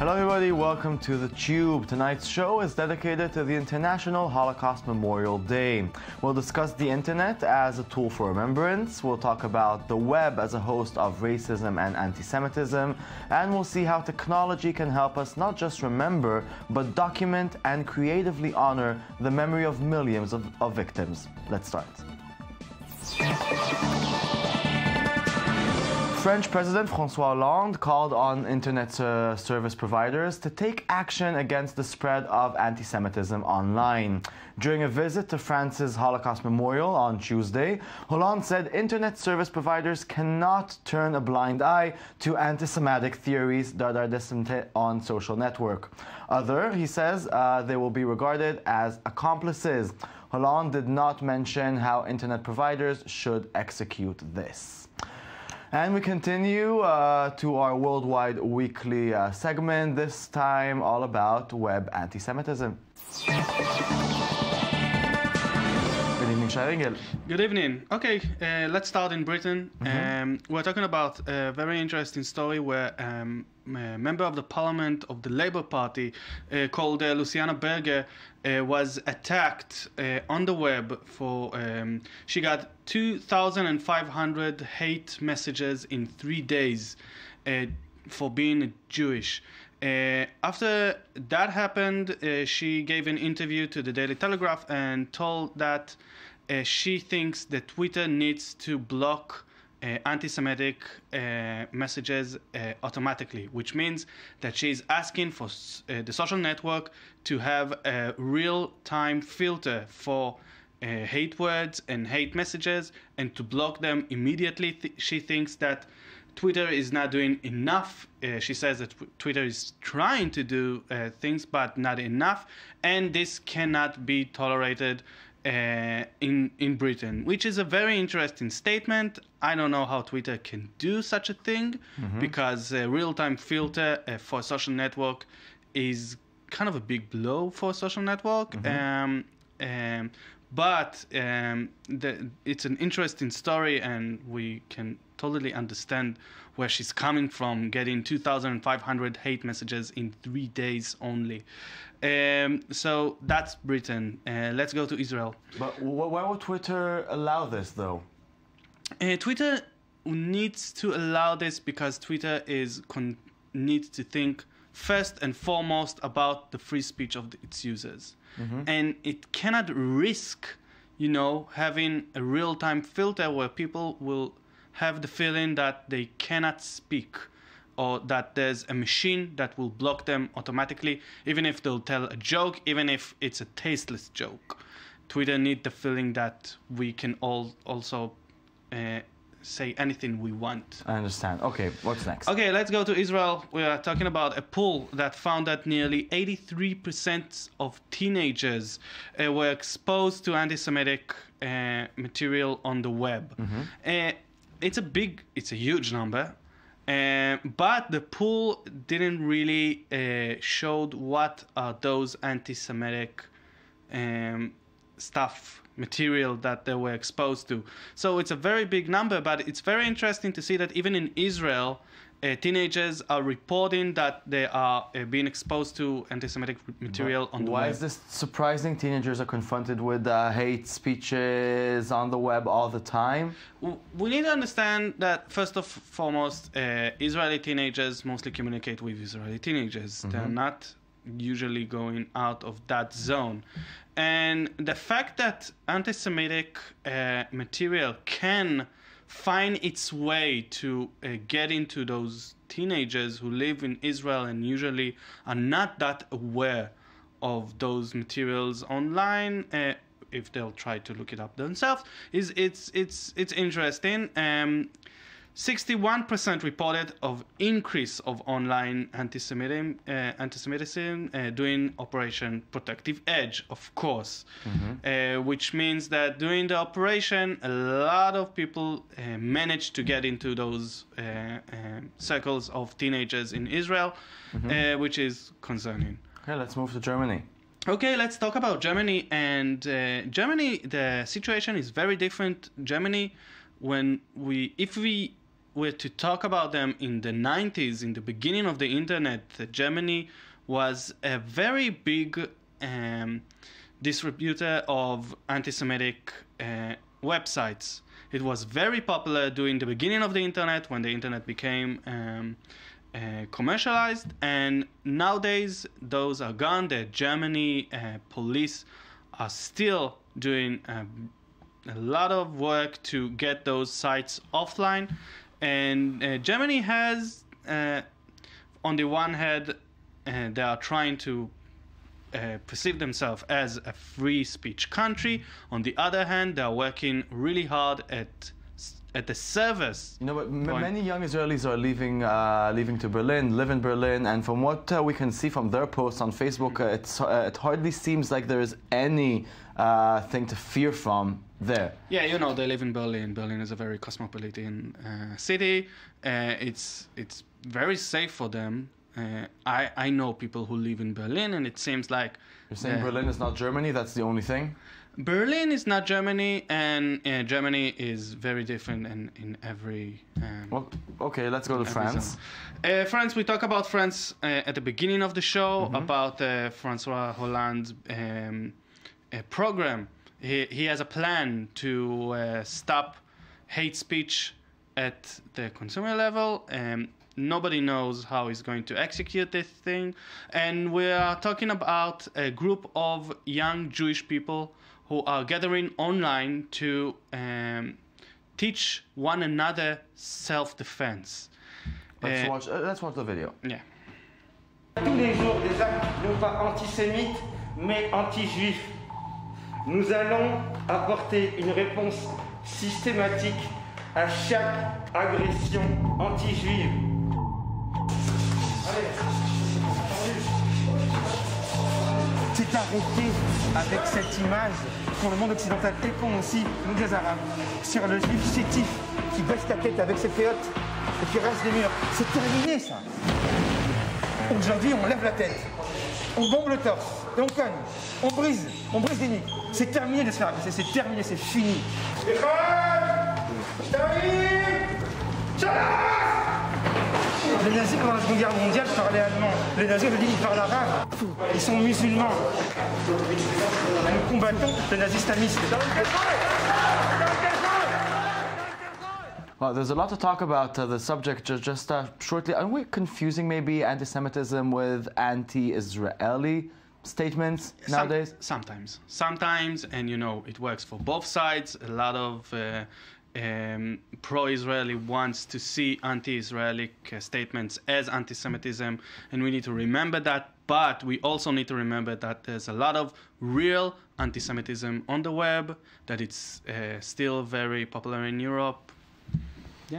Hello everybody, welcome to The Tube. Tonight's show is dedicated to the International Holocaust Memorial Day. We'll discuss the internet as a tool for remembrance, we'll talk about the web as a host of racism and anti-Semitism, and we'll see how technology can help us not just remember, but document and creatively honor the memory of millions of victims. Let's start. French President François Hollande called on internet service providers to take action against the spread of anti-Semitism online. During a visit to France's Holocaust Memorial on Tuesday, Hollande said internet service providers cannot turn a blind eye to anti-Semitic theories that are disseminated on social network. He says, they will be regarded as accomplices. Hollande did not mention how internet providers should execute this. And we continue to our worldwide weekly segment, this time all about web anti-Semitism. Good evening, Sharingel. Good evening. Okay, let's start in Britain. We're talking about a very interesting story where a member of the parliament of the Labour Party called Luciana Berger was attacked on the web for she got 2,500 hate messages in 3 days for being Jewish. After that happened, she gave an interview to the Daily Telegraph and told that she thinks that Twitter needs to block anti-Semitic messages automatically, which means that she's asking for the social network to have a real-time filter for hate words and hate messages and to block them immediately. She thinks that Twitter is not doing enough. She says that Twitter is trying to do things, but not enough, and this cannot be tolerated in Britain, which is a very interesting statement. I don't know how Twitter can do such a thing, because a real-time filter for a social network is kind of a big blow for a social network. But it's an interesting story, and we can totally understand where she's coming from, getting 2,500 hate messages in 3 days only. So that's Britain. Let's go to Israel. But why would Twitter allow this, though? Twitter needs to allow this because Twitter needs to think first and foremost about the free speech of its users. And it cannot risk, having a real-time filter where people will have the feeling that they cannot speak, or that there's a machine that will block them automatically, even if they'll tell a joke, even if it's a tasteless joke. Twitter needs the feeling that we can all also say anything we want. I understand. Okay, what's next? Okay, let's go to Israel. We are talking about a poll that found that nearly 83% of teenagers were exposed to anti-Semitic material on the web. It's a huge number. But the poll didn't really show what are those anti-Semitic material that they were exposed to. So it's a very big number, but it's very interesting to see that even in Israel, teenagers are reporting that they are being exposed to anti-Semitic material on the web. Why is this surprising? Teenagers are confronted with hate speeches on the web all the time. We need to understand that, first and foremost, Israeli teenagers mostly communicate with Israeli teenagers. They're not usually going out of that zone. And the fact that anti-Semitic material can find its way to get into those teenagers who live in Israel and usually are not that aware of those materials online, if they'll try to look it up themselves, it's interesting. 61% reported of increase of online anti-Semitism during Operation Protective Edge, of course, which means that during the operation, a lot of people managed to get into those circles of teenagers in Israel, which is concerning. Okay, let's move to Germany. Okay, let's talk about Germany. And Germany, the situation is very different. Germany, when we were to talk about them in the 90s, in the beginning of the internet, Germany was a very big distributor of anti-Semitic websites. It was very popular during the beginning of the internet, when the internet became commercialized, and nowadays those are gone. The Germany police are still doing a lot of work to get those sites offline, and Germany has, on the one hand, they are trying to perceive themselves as a free speech country. On the other hand, they are working really hard at the service. You know, but many young Israelis are leaving to Berlin, live in Berlin, and from what we can see from their posts on Facebook, it hardly seems like there is any thing to fear from there. Yeah, you know, they live in Berlin. Berlin is a very cosmopolitan city. It's very safe for them. I know people who live in Berlin, and it seems like... You're saying Berlin is not Germany? That's the only thing? Berlin is not Germany, and Germany is very different in every... well, okay, let's go to France. France, we talk about France at the beginning of the show, about François Hollande's program. He has a plan to stop hate speech at the consumer level. Nobody knows how he's going to execute this thing. And we are talking about a group of young Jewish people who are gathering online to teach one another self-defense. Let's watch the video. Yeah. Tous les jours des actes non pas antisémites, mais anti-juifs. Nous allons apporter une réponse systématique à chaque agression anti-juive. C'est arrêté avec cette image pour le monde occidental et pour aussi nous les Arabes sur le juif chétif qui baisse la tête avec ses féotes et qui reste des murs. C'est terminé ça. Aujourd'hui on lève la tête, on bombe le torse et on cogne, on brise des nids. C'est terminé de se faire agresser, c'est terminé, c'est fini. Les nazis pendant la Seconde Guerre mondiale parlaient allemand. Les nazis aujourd'hui ils parlent arabe. Ils sont musulmans. Nous combattons le nazi-islamisme. Well, there's a lot to talk about the subject. Just shortly, are we confusing maybe anti-Semitism with anti-Israeli statements nowadays? Sometimes, and you know, it works for both sides. A lot of pro-Israeli wants to see anti-Israeli statements as anti-Semitism, and we need to remember that. But we also need to remember that there's a lot of real anti-Semitism on the web, that it's still very popular in Europe.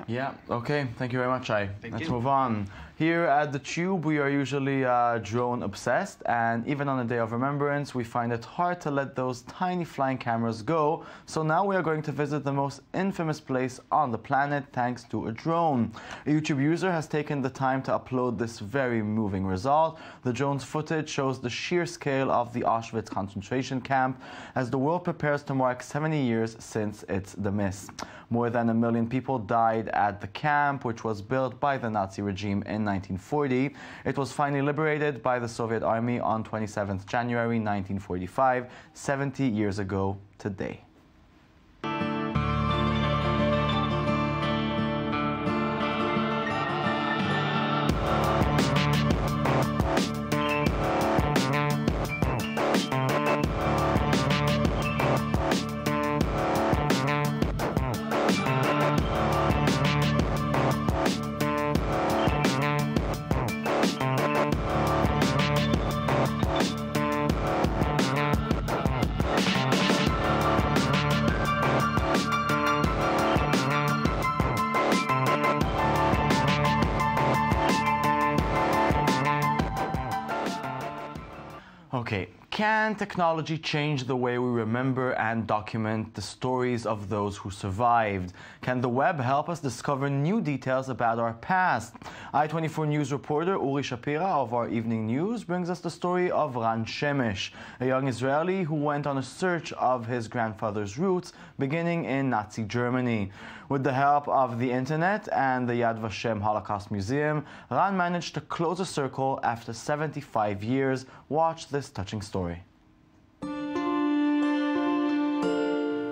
Yeah, okay. Thank you very much, Shai. Let's move on. Here at the Tube, we are usually drone obsessed, and even on the day of remembrance, we find it hard to let those tiny flying cameras go. So now we are going to visit the most infamous place on the planet thanks to a drone. A YouTube user has taken the time to upload this very moving result. The drone's footage shows the sheer scale of the Auschwitz concentration camp as the world prepares to mark 70 years since its demise. More than 1 million people died at the camp, which was built by the Nazi regime in 1940. It was finally liberated by the Soviet army on 27th January 1945, 70 years ago today. Can technology change the way we remember and document the stories of those who survived? Can the web help us discover new details about our past? I-24 News reporter Uri Shapira of our evening news brings us the story of Ran Shemesh, a young Israeli who went on a search of his grandfather's roots beginning in Nazi Germany. With the help of the internet and the Yad Vashem Holocaust Museum, Ran managed to close a circle after 75 years. Watch this touching story.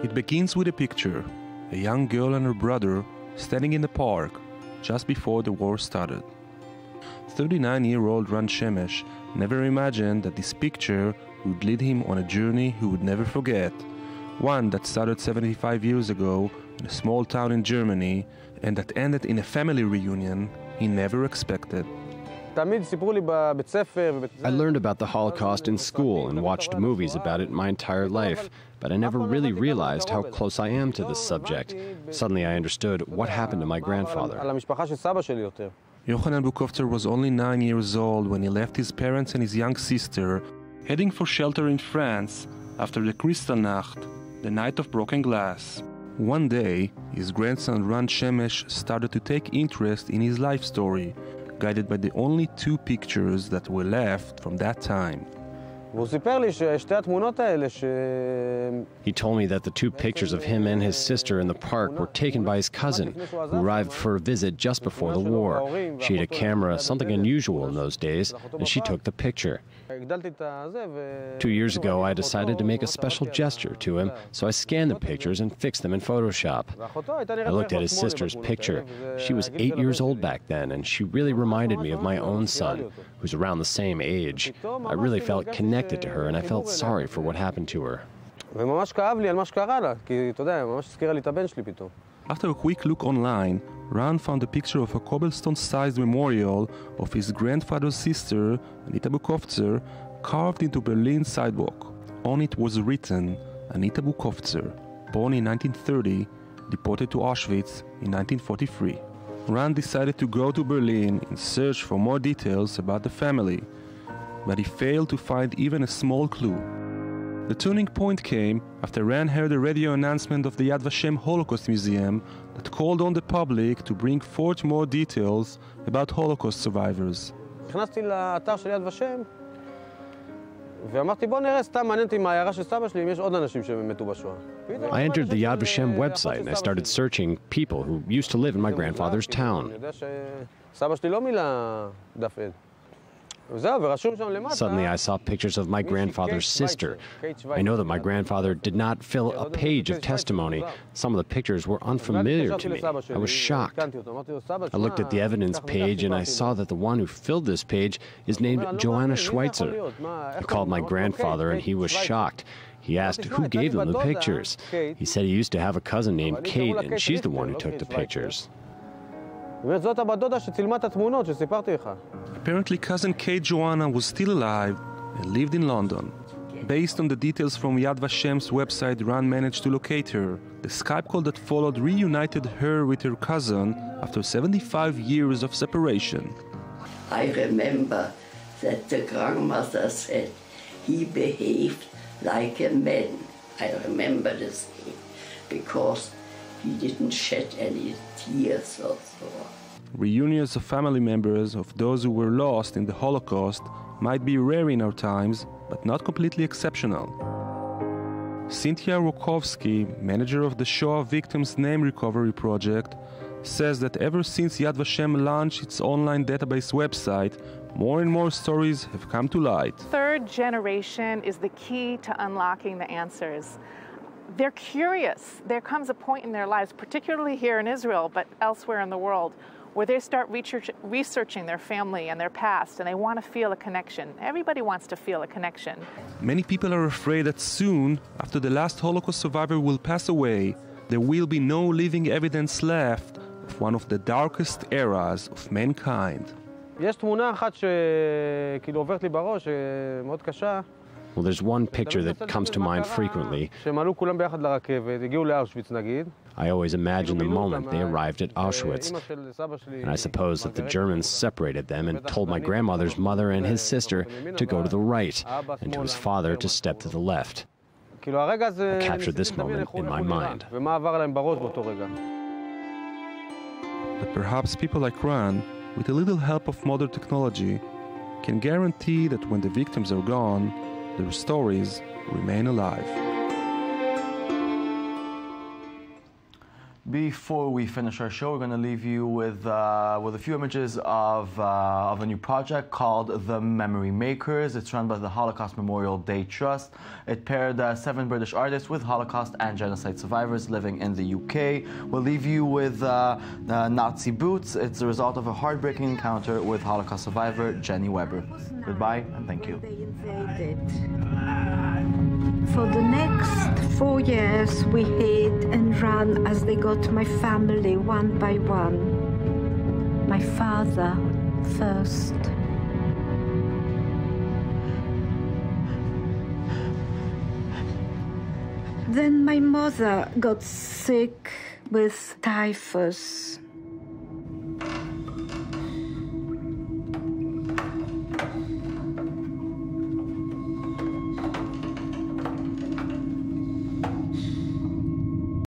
It begins with a picture, a young girl and her brother standing in the park just before the war started. 39-year-old Ran Shemesh never imagined that this picture would lead him on a journey he would never forget, one that started 75 years ago in a small town in Germany and that ended in a family reunion he never expected. I learned about the Holocaust in school and watched movies about it my entire life, but I never really realized how close I am to this subject. Suddenly I understood what happened to my grandfather. Yochanan Bukovtzer was only 9 years old when he left his parents and his young sister, heading for shelter in France after the Kristallnacht, the night of broken glass. One day, his grandson Ran Shemesh started to take interest in his life story, guided by the only two pictures that were left from that time. He told me that the two pictures of him and his sister in the park were taken by his cousin, who arrived for a visit just before the war. She had a camera, something unusual in those days, and she took the picture. 2 years ago, I decided to make a special gesture to him, so I scanned the pictures and fixed them in Photoshop. I looked at his sister's picture. She was 8 years old back then, and she really reminded me of my own son, who's around the same age. I really felt connected to her, and I felt sorry for what happened to her. After a quick look online, Ran found a picture of a cobblestone-sized memorial of his grandfather's sister, Anita Bukovtzer, carved into Berlin's sidewalk. On it was written, Anita Bukovtzer, born in 1930, deported to Auschwitz in 1943. Ran decided to go to Berlin in search for more details about the family, but he failed to find even a small clue. The turning point came after Ran heard a radio announcement of the Yad Vashem Holocaust Museum that called on the public to bring forth more details about Holocaust survivors. I entered the Yad Vashem website and I started searching people who used to live in my grandfather's town. Suddenly I saw pictures of my grandfather's sister. I know that my grandfather did not fill a page of testimony. Some of the pictures were unfamiliar to me. I was shocked. I looked at the evidence page and I saw that the one who filled this page is named Joanna Schweitzer. I called my grandfather and he was shocked. He asked who gave them the pictures. He said he used to have a cousin named Kate and she's the one who took the pictures. Apparently, cousin Kate Joanna was still alive and lived in London. Based on the details from Yad Vashem's website, Ran managed to locate her. The Skype call that followed reunited her with her cousin after 75 years of separation. I remember that the grandmother said he behaved like a man. I remember this because he didn't shed any tears or so. Reunions of family members of those who were lost in the Holocaust might be rare in our times, but not completely exceptional. Cynthia Rokovsky, manager of the Shoah Victims Name Recovery Project, says that ever since Yad Vashem launched its online database website, more and more stories have come to light. Third generation is the key to unlocking the answers. They're curious. There comes a point in their lives, particularly here in Israel, but elsewhere in the world, where they start researching their family and their past, and they want to feel a connection. Everybody wants to feel a connection. Many people are afraid that soon, after the last Holocaust survivor will pass away, there will be no living evidence left of one of the darkest eras of mankind. Well, there's one picture that comes to mind frequently. I always imagine the moment they arrived at Auschwitz. And I suppose that the Germans separated them and told my grandmother's mother and his sister to go to the right, and to his father to step to the left. I captured this moment in my mind. But perhaps people like Ran, with a little help of modern technology, can guarantee that when the victims are gone, their stories remain alive. Before we finish our show, we're going to leave you with a few images of a new project called The Memory Makers. It's run by the Holocaust Memorial Day Trust. It paired 7 British artists with Holocaust and genocide survivors living in the UK. We'll leave you with Nazi Boots. It's the result of a heartbreaking encounter with Holocaust survivor Jenny Weber. Goodbye and thank you. For the next 4 years, we hid and ran as they got my family one by one. My father first. Then my mother got sick with typhus.